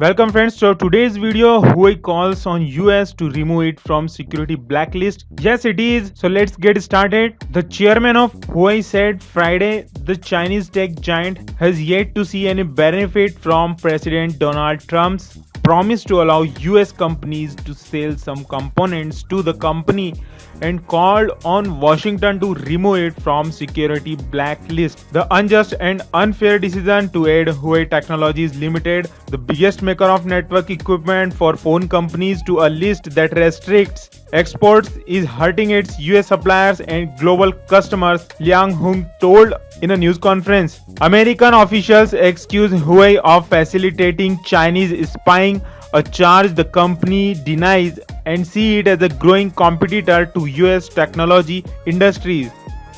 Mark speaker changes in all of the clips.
Speaker 1: Welcome friends. So today's video, Huawei calls on US to remove it from security blacklist. Yes, it is. So let's get started. The chairman of Huawei said Friday the Chinese tech giant has yet to see any benefit from President Donald Trump's promise to allow US companies to sell some components to the company and called on Washington to remove it from security blacklist. The unjust and unfair decision to add Huawei Technologies Limited, the biggest maker of network equipment for phone companies, to a list that restricts exports is hurting its US suppliers and global customers, Liang Hong told in a news conference. American officials accuse Huawei of facilitating Chinese spying, a charge the company denies, and see it as a growing competitor to US technology industries.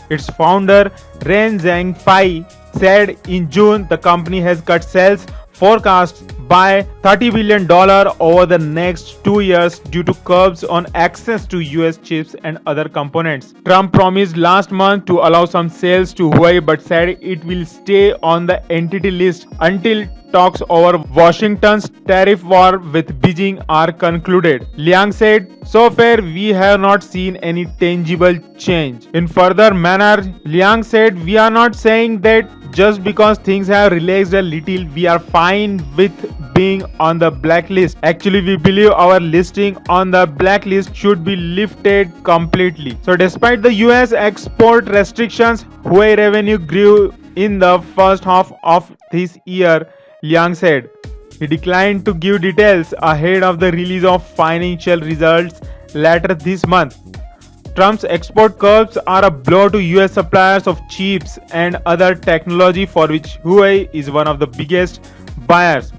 Speaker 1: Its founder, Ren Zhengfei, said in June the company has cut sales forecasts by $30 billion over the next 2 years due to curbs on access to US chips and other components. Trump promised last month to allow some sales to Huawei but said it will stay on the entity list until talks over Washington's tariff war with Beijing are concluded. Liang said, "So far we have not seen any tangible change." In further manner, Liang said, "We are not saying that just because things have relaxed a little, we are fine with being on the blacklist. Actually, we believe our listing on the blacklist should be lifted completely." So despite the US export restrictions, Huawei revenue grew in the first half of this year, Liang said. He declined to give details ahead of the release of financial results later this month. Trump's export curbs are a blow to US suppliers of chips and other technology for which Huawei is one of the biggest buyers.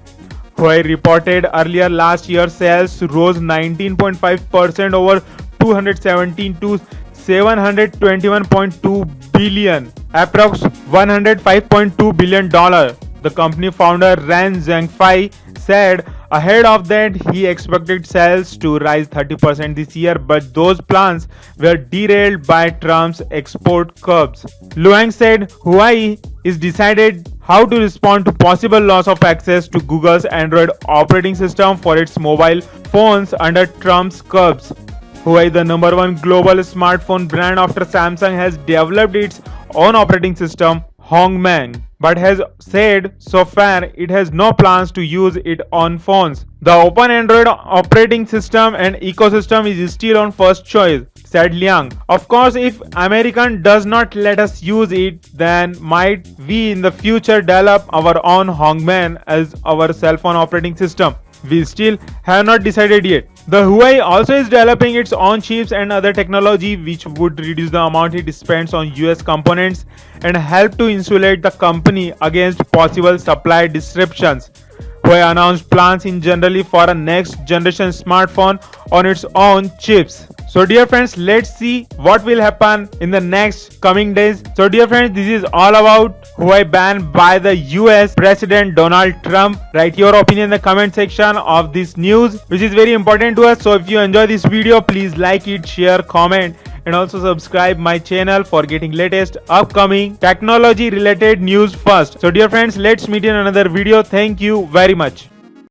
Speaker 1: Huawei reported earlier last year sales rose 19.5% over 217 to $721.2 billion, approx $105.2 billion. The company founder Ren Zhengfei said ahead of that he expected sales to rise 30% this year, but those plans were derailed by Trump's export curbs. Liang said Huawei is decided how to respond to possible loss of access to Google's Android operating system for its mobile phones under Trump's curbs. Huawei, the number one global smartphone brand after Samsung, has developed its own operating system, Hongmeng, but has said so far it has no plans to use it on phones. The open Android operating system and ecosystem is still on first choice, said Liang. Of course, if American does not let us use it, then might we in the future develop our own Hongmeng as our cell phone operating system. We still have not decided yet. The Huawei also is developing its own chips and other technology which would reduce the amount it spends on US components and help to insulate the company against possible supply disruptions. Huawei announced plans in January for a next generation smartphone on its own chips. So dear friends, let's see what will happen in the next coming days. So dear friends, this is all about Huawei ban by the US President Donald Trump. Write your opinion in the comment section of this news, which is very important to us. So if you enjoy this video, please like it, share, comment, and also subscribe my channel for getting latest upcoming technology related news first. So dear friends, let's meet in another video. Thank you very much.